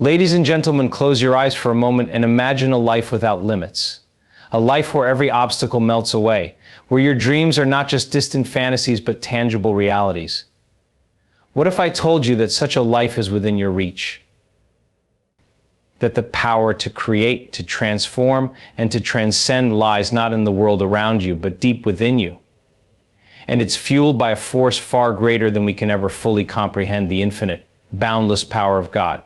Ladies and gentlemen, close your eyes for a moment and imagine a life without limits. A life where every obstacle melts away, where your dreams are not just distant fantasies but tangible realities. What if I told you that such a life is within your reach? That the power to create, to transform, and to transcend lies not in the world around you, but deep within you. And it's fueled by a force far greater than we can ever fully comprehend, the infinite, boundless power of God.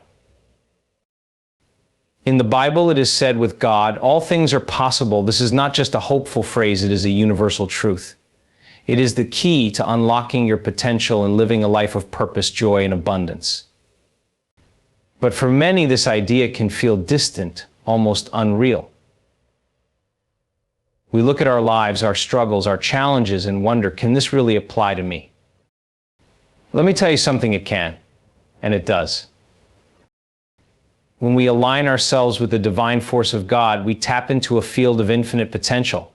In the Bible, it is said, with God, all things are possible. This is not just a hopeful phrase, it is a universal truth. It is the key to unlocking your potential and living a life of purpose, joy, and abundance. But for many, this idea can feel distant, almost unreal. We look at our lives, our struggles, our challenges, and wonder, can this really apply to me? Let me tell you something, it can, and it does. When we align ourselves with the divine force of God, we tap into a field of infinite potential.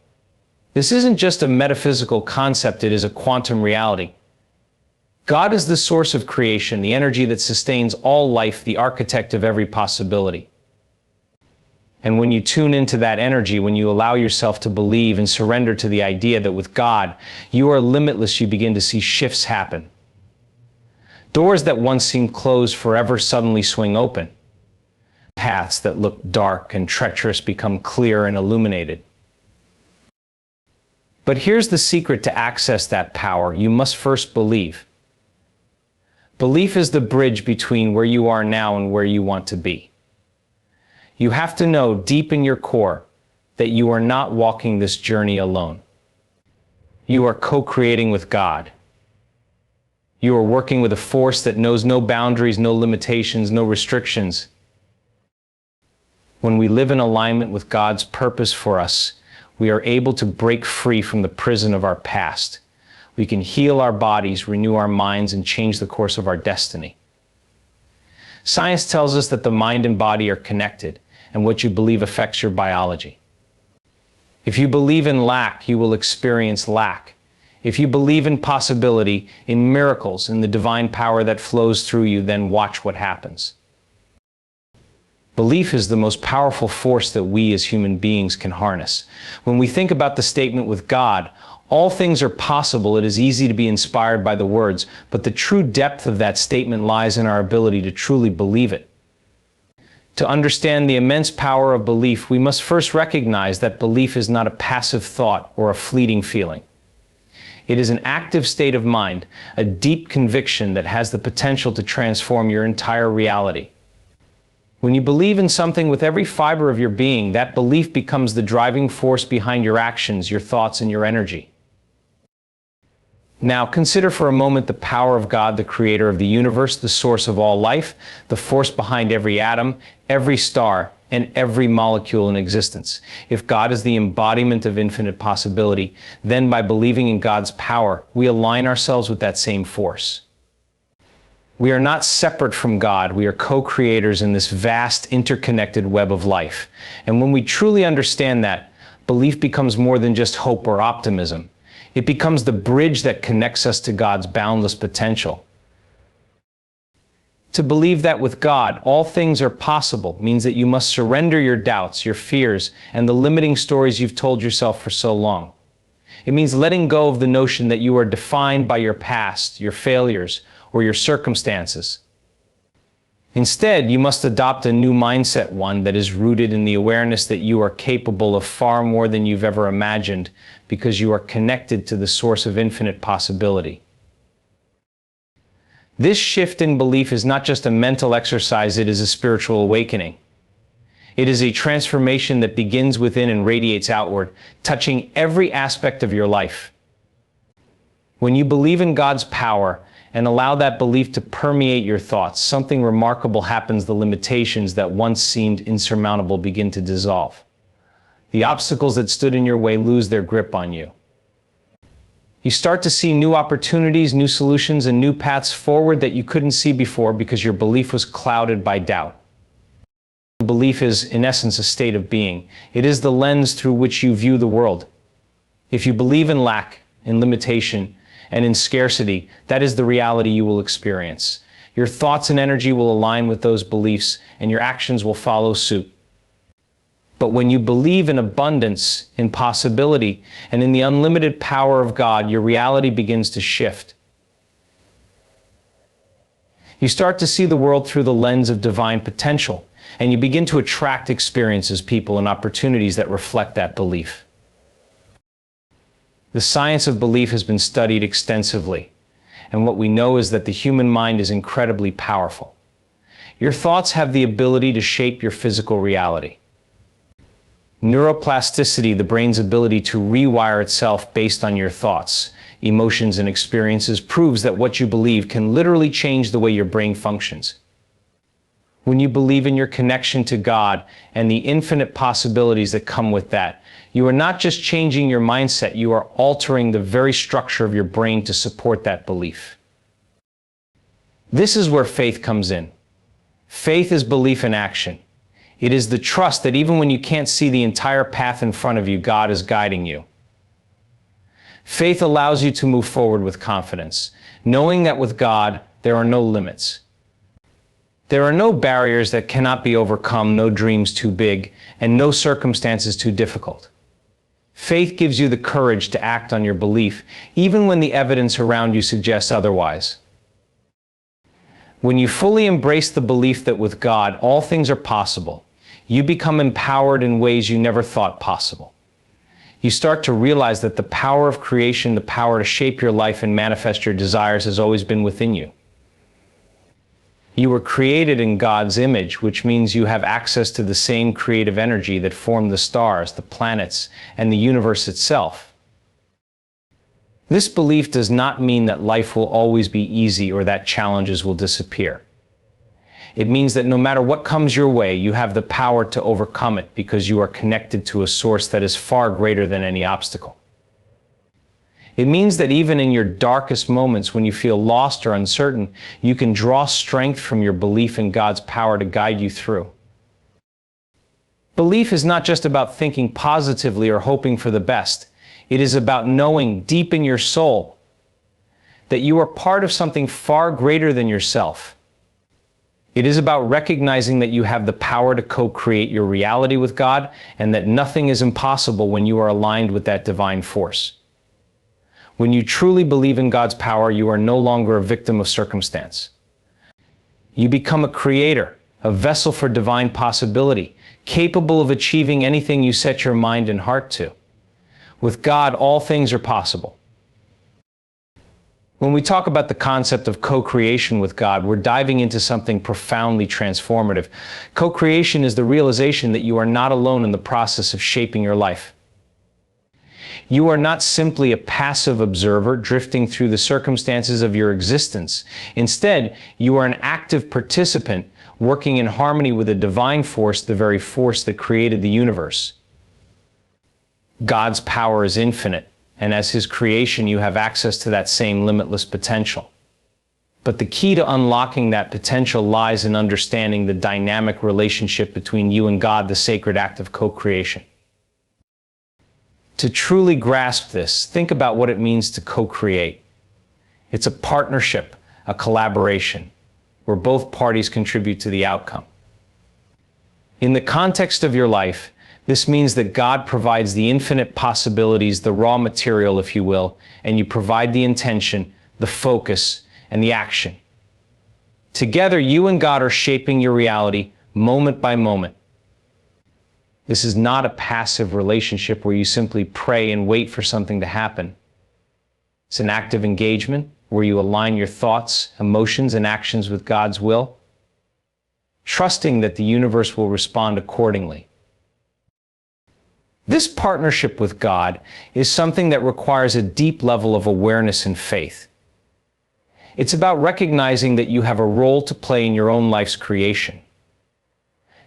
This isn't just a metaphysical concept, it is a quantum reality. God is the source of creation, the energy that sustains all life, the architect of every possibility. And when you tune into that energy, when you allow yourself to believe and surrender to the idea that with God, you are limitless, you begin to see shifts happen. Doors that once seemed closed forever suddenly swing open. Paths that look dark and treacherous become clear and illuminated. But here's the secret to access that power. You must first believe. Belief is the bridge between where you are now and where you want to be. You have to know deep in your core that you are not walking this journey alone. You are co-creating with God. You are working with a force that knows no boundaries, no limitations, no restrictions. When we live in alignment with God's purpose for us, we are able to break free from the prison of our past. We can heal our bodies, renew our minds, and change the course of our destiny. Science tells us that the mind and body are connected, and what you believe affects your biology. If you believe in lack, you will experience lack. If you believe in possibility, in miracles, in the divine power that flows through you, then watch what happens. Belief is the most powerful force that we as human beings can harness. When we think about the statement, with God, all things are possible, it is easy to be inspired by the words, but the true depth of that statement lies in our ability to truly believe it. To understand the immense power of belief, we must first recognize that belief is not a passive thought or a fleeting feeling. It is an active state of mind, a deep conviction that has the potential to transform your entire reality. When you believe in something with every fiber of your being, that belief becomes the driving force behind your actions, your thoughts, and your energy. Now, consider for a moment the power of God, the creator of the universe, the source of all life, the force behind every atom, every star, and every molecule in existence. If God is the embodiment of infinite possibility, then by believing in God's power, we align ourselves with that same force. We are not separate from God. We are co-creators in this vast, interconnected web of life. And when we truly understand that, belief becomes more than just hope or optimism. It becomes the bridge that connects us to God's boundless potential. To believe that with God, all things are possible means that you must surrender your doubts, your fears, and the limiting stories you've told yourself for so long. It means letting go of the notion that you are defined by your past, your failures, or your circumstances. Instead, you must adopt a new mindset, one that is rooted in the awareness that you are capable of far more than you've ever imagined, because you are connected to the source of infinite possibility. This shift in belief is not just a mental exercise, it is a spiritual awakening. It is a transformation that begins within and radiates outward, touching every aspect of your life. When you believe in God's power, and allow that belief to permeate your thoughts, something remarkable happens. The limitations that once seemed insurmountable begin to dissolve. The obstacles that stood in your way lose their grip on you. You start to see new opportunities, new solutions, and new paths forward that you couldn't see before because your belief was clouded by doubt. Belief is, in essence, a state of being. It is the lens through which you view the world. If you believe in lack, in limitation, and in scarcity, that is the reality you will experience. Your thoughts and energy will align with those beliefs, and your actions will follow suit. But when you believe in abundance, in possibility, and in the unlimited power of God, your reality begins to shift. You start to see the world through the lens of divine potential, and you begin to attract experiences, people, and opportunities that reflect that belief. The science of belief has been studied extensively, and what we know is that the human mind is incredibly powerful. Your thoughts have the ability to shape your physical reality. Neuroplasticity, the brain's ability to rewire itself based on your thoughts, emotions, and experiences, proves that what you believe can literally change the way your brain functions. When you believe in your connection to God and the infinite possibilities that come with that, you are not just changing your mindset, you are altering the very structure of your brain to support that belief. This is where faith comes in. Faith is belief in action. It is the trust that even when you can't see the entire path in front of you, God is guiding you. Faith allows you to move forward with confidence, knowing that with God, there are no limits. There are no barriers that cannot be overcome, no dreams too big, and no circumstances too difficult. Faith gives you the courage to act on your belief, even when the evidence around you suggests otherwise. When you fully embrace the belief that with God, all things are possible, you become empowered in ways you never thought possible. You start to realize that the power of creation, the power to shape your life and manifest your desires, has always been within you. You were created in God's image, which means you have access to the same creative energy that formed the stars, the planets, and the universe itself. This belief does not mean that life will always be easy or that challenges will disappear. It means that no matter what comes your way, you have the power to overcome it because you are connected to a source that is far greater than any obstacle. It means that even in your darkest moments, when you feel lost or uncertain, you can draw strength from your belief in God's power to guide you through. Belief is not just about thinking positively or hoping for the best. It is about knowing deep in your soul that you are part of something far greater than yourself. It is about recognizing that you have the power to co-create your reality with God, and that nothing is impossible when you are aligned with that divine force. When you truly believe in God's power, you are no longer a victim of circumstance. You become a creator, a vessel for divine possibility, capable of achieving anything you set your mind and heart to. With God, all things are possible. When we talk about the concept of co-creation with God, we're diving into something profoundly transformative. Co-creation is the realization that you are not alone in the process of shaping your life. You are not simply a passive observer drifting through the circumstances of your existence. Instead, you are an active participant working in harmony with a divine force, the very force that created the universe. God's power is infinite, and as His creation, you have access to that same limitless potential. But the key to unlocking that potential lies in understanding the dynamic relationship between you and God, the sacred act of co-creation. To truly grasp this, think about what it means to co-create. It's a partnership, a collaboration, where both parties contribute to the outcome. In the context of your life, this means that God provides the infinite possibilities, the raw material, if you will, and you provide the intention, the focus, and the action. Together, you and God are shaping your reality moment by moment. This is not a passive relationship where you simply pray and wait for something to happen. It's an active engagement where you align your thoughts, emotions, and actions with God's will, trusting that the universe will respond accordingly. This partnership with God is something that requires a deep level of awareness and faith. It's about recognizing that you have a role to play in your own life's creation.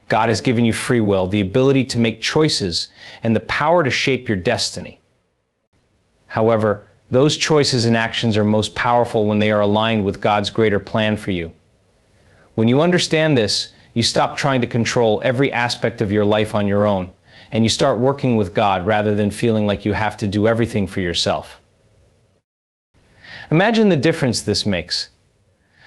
God has given you free will, the ability to make choices, and the power to shape your destiny. However, those choices and actions are most powerful when they are aligned with God's greater plan for you. When you understand this, you stop trying to control every aspect of your life on your own, and you start working with God rather than feeling like you have to do everything for yourself. Imagine the difference this makes.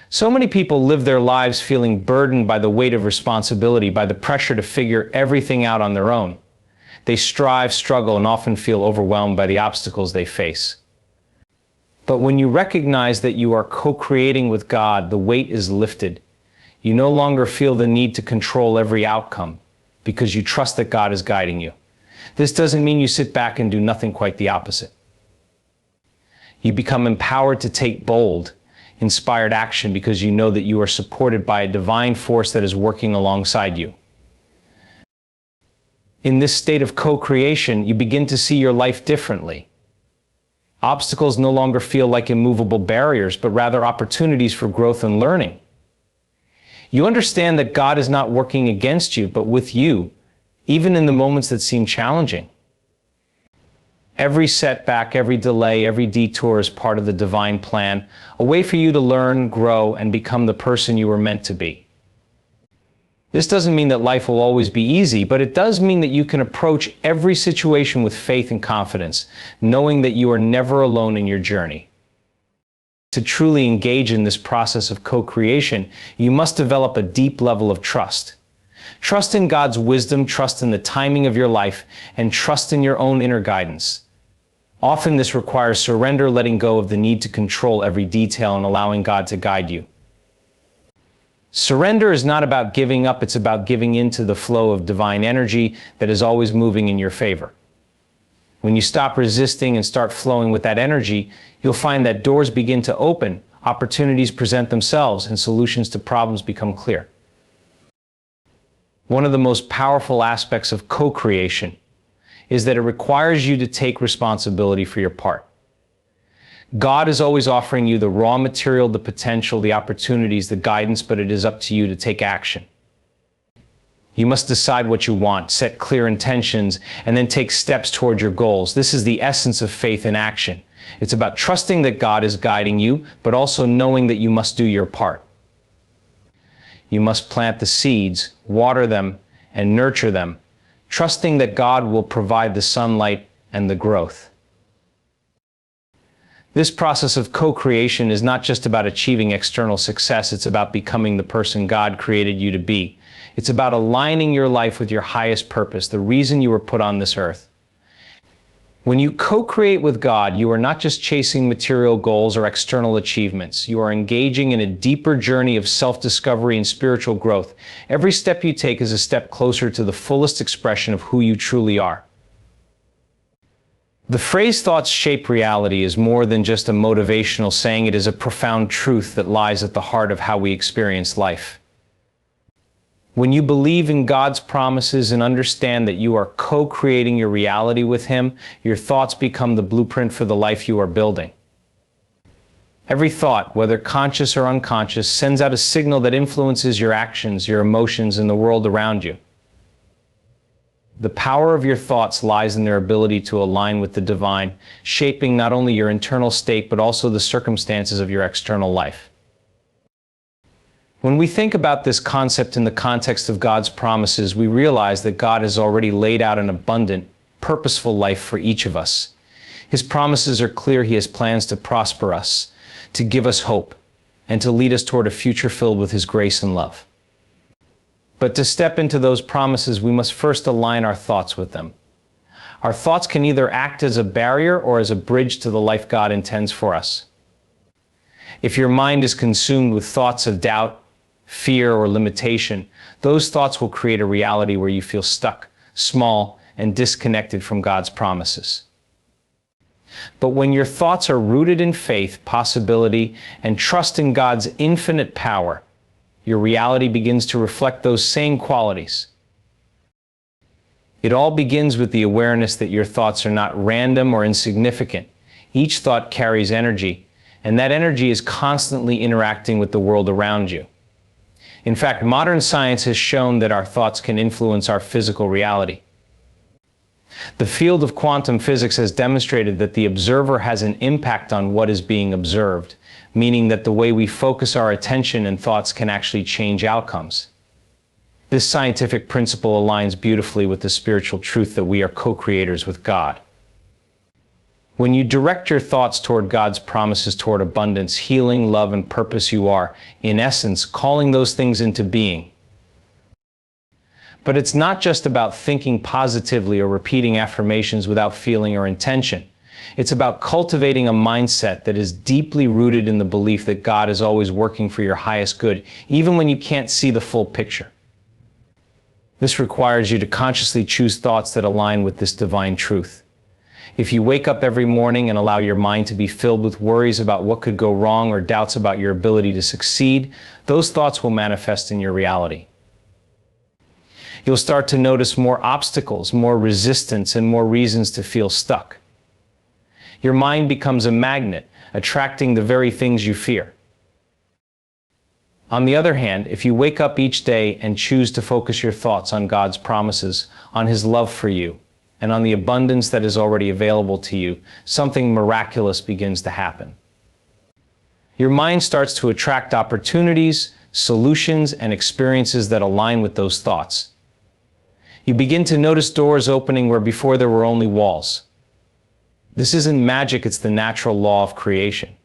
So many people live their lives feeling burdened by the weight of responsibility, by the pressure to figure everything out on their own. They strive, struggle, and often feel overwhelmed by the obstacles they face. But when you recognize that you are co-creating with God, the weight is lifted. You no longer feel the need to control every outcome because you trust that God is guiding you. This doesn't mean you sit back and do nothing, quite the opposite. You become empowered to take bold, inspired action because you know that you are supported by a divine force that is working alongside you. In this state of co-creation, you begin to see your life differently. Obstacles no longer feel like immovable barriers, but rather opportunities for growth and learning. You understand that God is not working against you, but with you, even in the moments that seem challenging. Every setback, every delay, every detour is part of the divine plan, a way for you to learn, grow, and become the person you were meant to be. This doesn't mean that life will always be easy, but it does mean that you can approach every situation with faith and confidence, knowing that you are never alone in your journey. To truly engage in this process of co-creation, you must develop a deep level of trust. Trust in God's wisdom, trust in the timing of your life, and trust in your own inner guidance. Often this requires surrender, letting go of the need to control every detail and allowing God to guide you. Surrender is not about giving up, it's about giving into the flow of divine energy that is always moving in your favor. When you stop resisting and start flowing with that energy, you'll find that doors begin to open, opportunities present themselves, and solutions to problems become clear. One of the most powerful aspects of co-creation is that it requires you to take responsibility for your part. God is always offering you the raw material, the potential, the opportunities, the guidance, but it is up to you to take action. You must decide what you want, set clear intentions, and then take steps toward your goals. This is the essence of faith in action. It's about trusting that God is guiding you, but also knowing that you must do your part. You must plant the seeds, water them, and nurture them, trusting that God will provide the sunlight and the growth. This process of co-creation is not just about achieving external success, it's about becoming the person God created you to be. It's about aligning your life with your highest purpose, the reason you were put on this earth. When you co-create with God, you are not just chasing material goals or external achievements. You are engaging in a deeper journey of self-discovery and spiritual growth. Every step you take is a step closer to the fullest expression of who you truly are. The phrase "thoughts shape reality" is more than just a motivational saying. It is a profound truth that lies at the heart of how we experience life. When you believe in God's promises and understand that you are co-creating your reality with Him, your thoughts become the blueprint for the life you are building. Every thought, whether conscious or unconscious, sends out a signal that influences your actions, your emotions, and the world around you. The power of your thoughts lies in their ability to align with the divine, shaping not only your internal state, but also the circumstances of your external life. When we think about this concept in the context of God's promises, we realize that God has already laid out an abundant, purposeful life for each of us. His promises are clear. He has plans to prosper us, to give us hope, and to lead us toward a future filled with His grace and love. But to step into those promises, we must first align our thoughts with them. Our thoughts can either act as a barrier or as a bridge to the life God intends for us. If your mind is consumed with thoughts of doubt, fear, or limitation, those thoughts will create a reality where you feel stuck, small, and disconnected from God's promises. But when your thoughts are rooted in faith, possibility, and trust in God's infinite power, your reality begins to reflect those same qualities. It all begins with the awareness that your thoughts are not random or insignificant. Each thought carries energy, and that energy is constantly interacting with the world around you. In fact, modern science has shown that our thoughts can influence our physical reality. The field of quantum physics has demonstrated that the observer has an impact on what is being observed, meaning that the way we focus our attention and thoughts can actually change outcomes. This scientific principle aligns beautifully with the spiritual truth that we are co-creators with God. When you direct your thoughts toward God's promises toward abundance, healing, love, and purpose, you are, in essence, calling those things into being. But it's not just about thinking positively or repeating affirmations without feeling or intention. It's about cultivating a mindset that is deeply rooted in the belief that God is always working for your highest good, even when you can't see the full picture. This requires you to consciously choose thoughts that align with this divine truth. If you wake up every morning and allow your mind to be filled with worries about what could go wrong or doubts about your ability to succeed, those thoughts will manifest in your reality. You'll start to notice more obstacles, more resistance, and more reasons to feel stuck. Your mind becomes a magnet, attracting the very things you fear. On the other hand, if you wake up each day and choose to focus your thoughts on God's promises, on His love for you, and on the abundance that is already available to you, something miraculous begins to happen. Your mind starts to attract opportunities, solutions, and experiences that align with those thoughts. You begin to notice doors opening where before there were only walls. This isn't magic, it's the natural law of creation.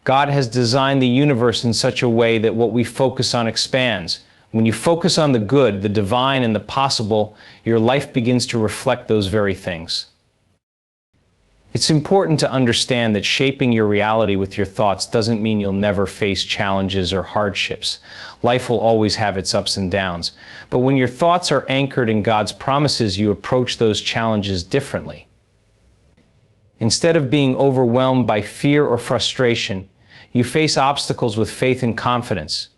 God has designed the universe in such a way that what we focus on expands. When you focus on the good, the divine, and the possible, your life begins to reflect those very things. It's important to understand that shaping your reality with your thoughts doesn't mean you'll never face challenges or hardships. Life will always have its ups and downs. But when your thoughts are anchored in God's promises, you approach those challenges differently. Instead of being overwhelmed by fear or frustration, you face obstacles with faith and confidence.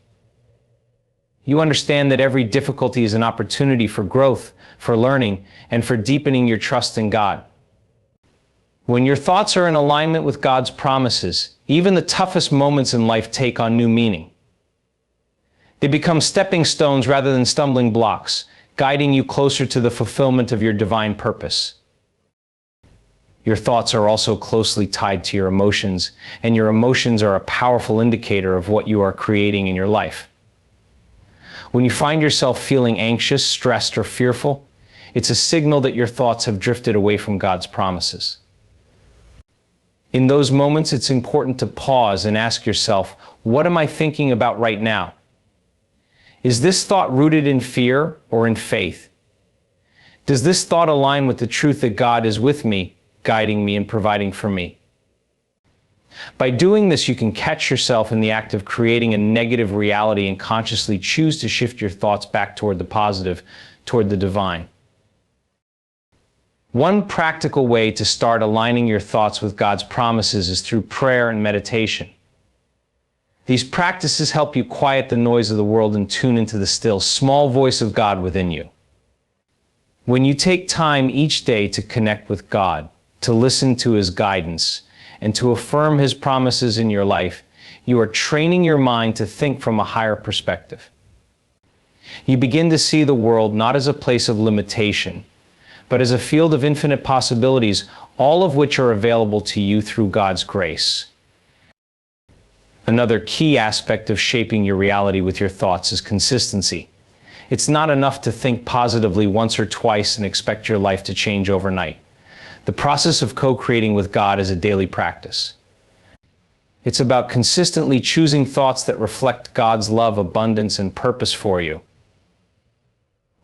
You understand that every difficulty is an opportunity for growth, for learning, and for deepening your trust in God. When your thoughts are in alignment with God's promises, even the toughest moments in life take on new meaning. They become stepping stones rather than stumbling blocks, guiding you closer to the fulfillment of your divine purpose. Your thoughts are also closely tied to your emotions, and your emotions are a powerful indicator of what you are creating in your life. When you find yourself feeling anxious, stressed, or fearful, it's a signal that your thoughts have drifted away from God's promises. In those moments, it's important to pause and ask yourself, what am I thinking about right now? Is this thought rooted in fear or in faith? Does this thought align with the truth that God is with me, guiding me and providing for me? By doing this, you can catch yourself in the act of creating a negative reality and consciously choose to shift your thoughts back toward the positive, toward the divine. One practical way to start aligning your thoughts with God's promises is through prayer and meditation. These practices help you quiet the noise of the world and tune into the still, small voice of God within you. When you take time each day to connect with God, to listen to His guidance, and to affirm His promises in your life, you are training your mind to think from a higher perspective. You begin to see the world not as a place of limitation, but as a field of infinite possibilities, all of which are available to you through God's grace. Another key aspect of shaping your reality with your thoughts is consistency. It's not enough to think positively once or twice and expect your life to change overnight. The process of co-creating with God is a daily practice. It's about consistently choosing thoughts that reflect God's love, abundance, and purpose for you.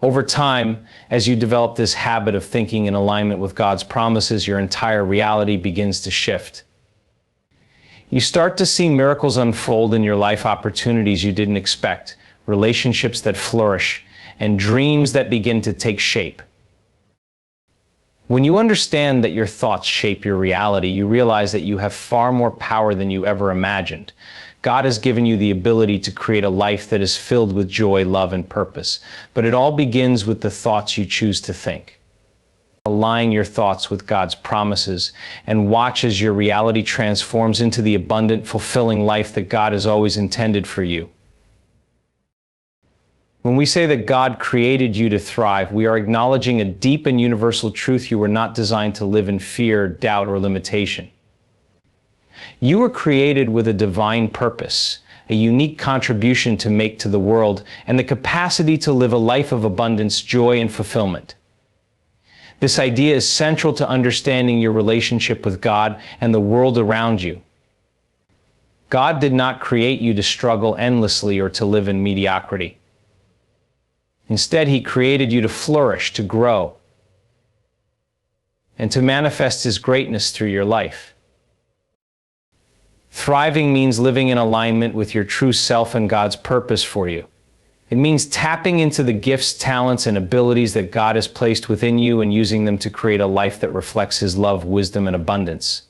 Over time, as you develop this habit of thinking in alignment with God's promises, your entire reality begins to shift. You start to see miracles unfold in your life, opportunities you didn't expect, relationships that flourish, and dreams that begin to take shape. When you understand that your thoughts shape your reality, you realize that you have far more power than you ever imagined. God has given you the ability to create a life that is filled with joy, love, and purpose. But it all begins with the thoughts you choose to think. Align your thoughts with God's promises and watch as your reality transforms into the abundant, fulfilling life that God has always intended for you. When we say that God created you to thrive, we are acknowledging a deep and universal truth: you were not designed to live in fear, doubt, or limitation. You were created with a divine purpose, a unique contribution to make to the world, and the capacity to live a life of abundance, joy, and fulfillment. This idea is central to understanding your relationship with God and the world around you. God did not create you to struggle endlessly or to live in mediocrity. Instead, He created you to flourish, to grow, and to manifest His greatness through your life. Thriving means living in alignment with your true self and God's purpose for you. It means tapping into the gifts, talents, and abilities that God has placed within you and using them to create a life that reflects His love, wisdom, and abundance.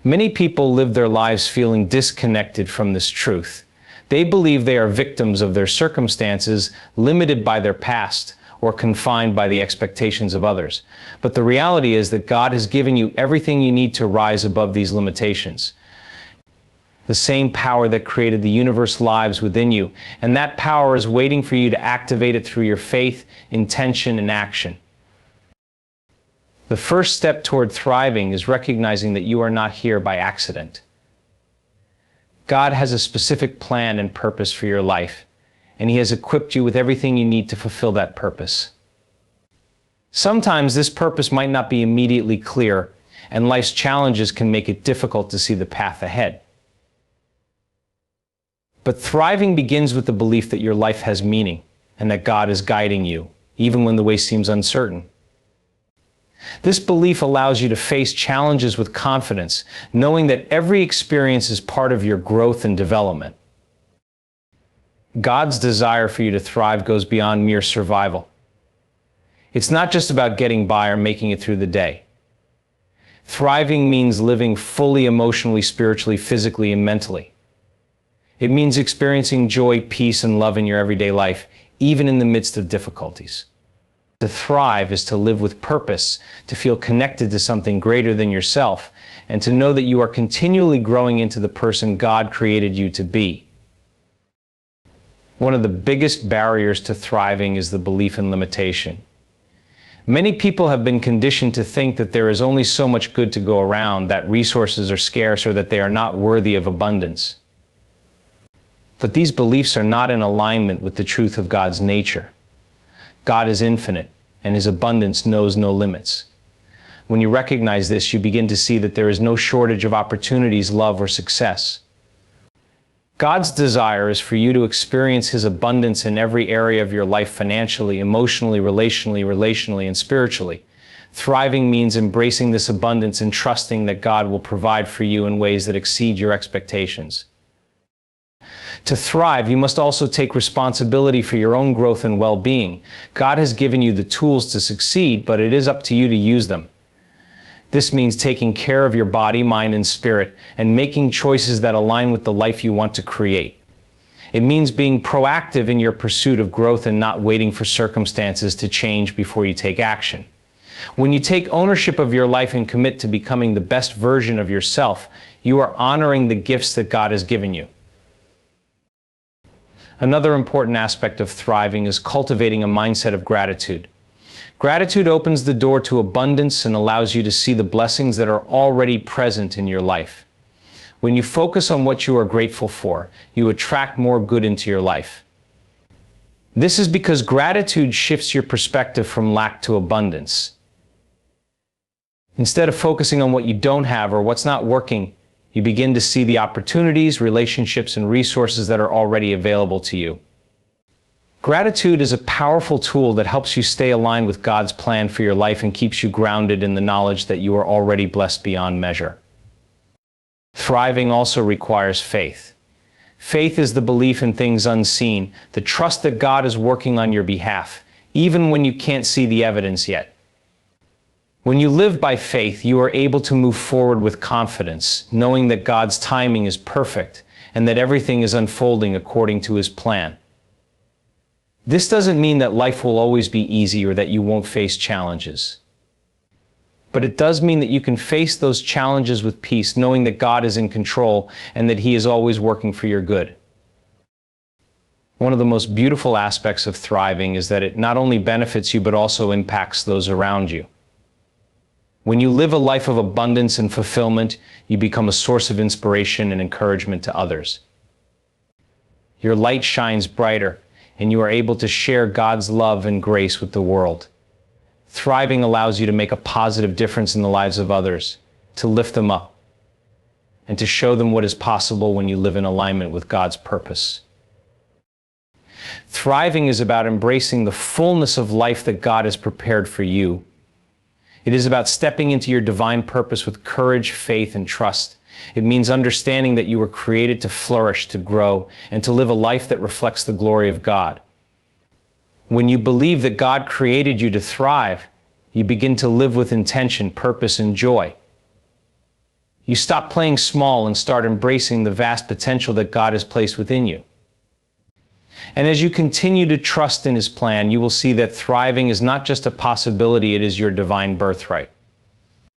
Many people live their lives feeling disconnected from this truth. They believe they are victims of their circumstances, limited by their past, or confined by the expectations of others. But the reality is that God has given you everything you need to rise above these limitations. The same power that created the universe lives within you, and that power is waiting for you to activate it through your faith, intention, and action. The first step toward thriving is recognizing that you are not here by accident. God has a specific plan and purpose for your life, and He has equipped you with everything you need to fulfill that purpose. Sometimes this purpose might not be immediately clear, and life's challenges can make it difficult to see the path ahead. But thriving begins with the belief that your life has meaning and that God is guiding you, even when the way seems uncertain. This belief allows you to face challenges with confidence, knowing that every experience is part of your growth and development. God's desire for you to thrive goes beyond mere survival. It's not just about getting by or making it through the day. Thriving means living fully emotionally, spiritually, physically, and mentally. It means experiencing joy, peace, and love in your everyday life, even in the midst of difficulties. To thrive is to live with purpose, to feel connected to something greater than yourself, and to know that you are continually growing into the person God created you to be. One of the biggest barriers to thriving is the belief in limitation. Many people have been conditioned to think that there is only so much good to go around, that resources are scarce, or that they are not worthy of abundance. But these beliefs are not in alignment with the truth of God's nature. God is infinite, and His abundance knows no limits. When you recognize this, you begin to see that there is no shortage of opportunities, love, or success. God's desire is for you to experience His abundance in every area of your life, financially, emotionally, relationally, and spiritually. Thriving means embracing this abundance and trusting that God will provide for you in ways that exceed your expectations. To thrive, you must also take responsibility for your own growth and well-being. God has given you the tools to succeed, but it is up to you to use them. This means taking care of your body, mind, and spirit, and making choices that align with the life you want to create. It means being proactive in your pursuit of growth and not waiting for circumstances to change before you take action. When you take ownership of your life and commit to becoming the best version of yourself, you are honoring the gifts that God has given you. Another important aspect of thriving is cultivating a mindset of gratitude. Gratitude opens the door to abundance and allows you to see the blessings that are already present in your life. When you focus on what you are grateful for, you attract more good into your life. This is because gratitude shifts your perspective from lack to abundance. Instead of focusing on what you don't have or what's not working, you begin to see the opportunities, relationships, and resources that are already available to you. Gratitude is a powerful tool that helps you stay aligned with God's plan for your life and keeps you grounded in the knowledge that you are already blessed beyond measure. Thriving also requires faith. Faith is the belief in things unseen, the trust that God is working on your behalf, even when you can't see the evidence yet. When you live by faith, you are able to move forward with confidence, knowing that God's timing is perfect and that everything is unfolding according to His plan. This doesn't mean that life will always be easy or that you won't face challenges. But it does mean that you can face those challenges with peace, knowing that God is in control and that He is always working for your good. One of the most beautiful aspects of thriving is that it not only benefits you but also impacts those around you. When you live a life of abundance and fulfillment, you become a source of inspiration and encouragement to others. Your light shines brighter, and you are able to share God's love and grace with the world. Thriving allows you to make a positive difference in the lives of others, to lift them up, and to show them what is possible when you live in alignment with God's purpose. Thriving is about embracing the fullness of life that God has prepared for you. It is about stepping into your divine purpose with courage, faith, and trust. It means understanding that you were created to flourish, to grow, and to live a life that reflects the glory of God. When you believe that God created you to thrive, you begin to live with intention, purpose, and joy. You stop playing small and start embracing the vast potential that God has placed within you. And as you continue to trust in His plan, you will see that thriving is not just a possibility, it is your divine birthright.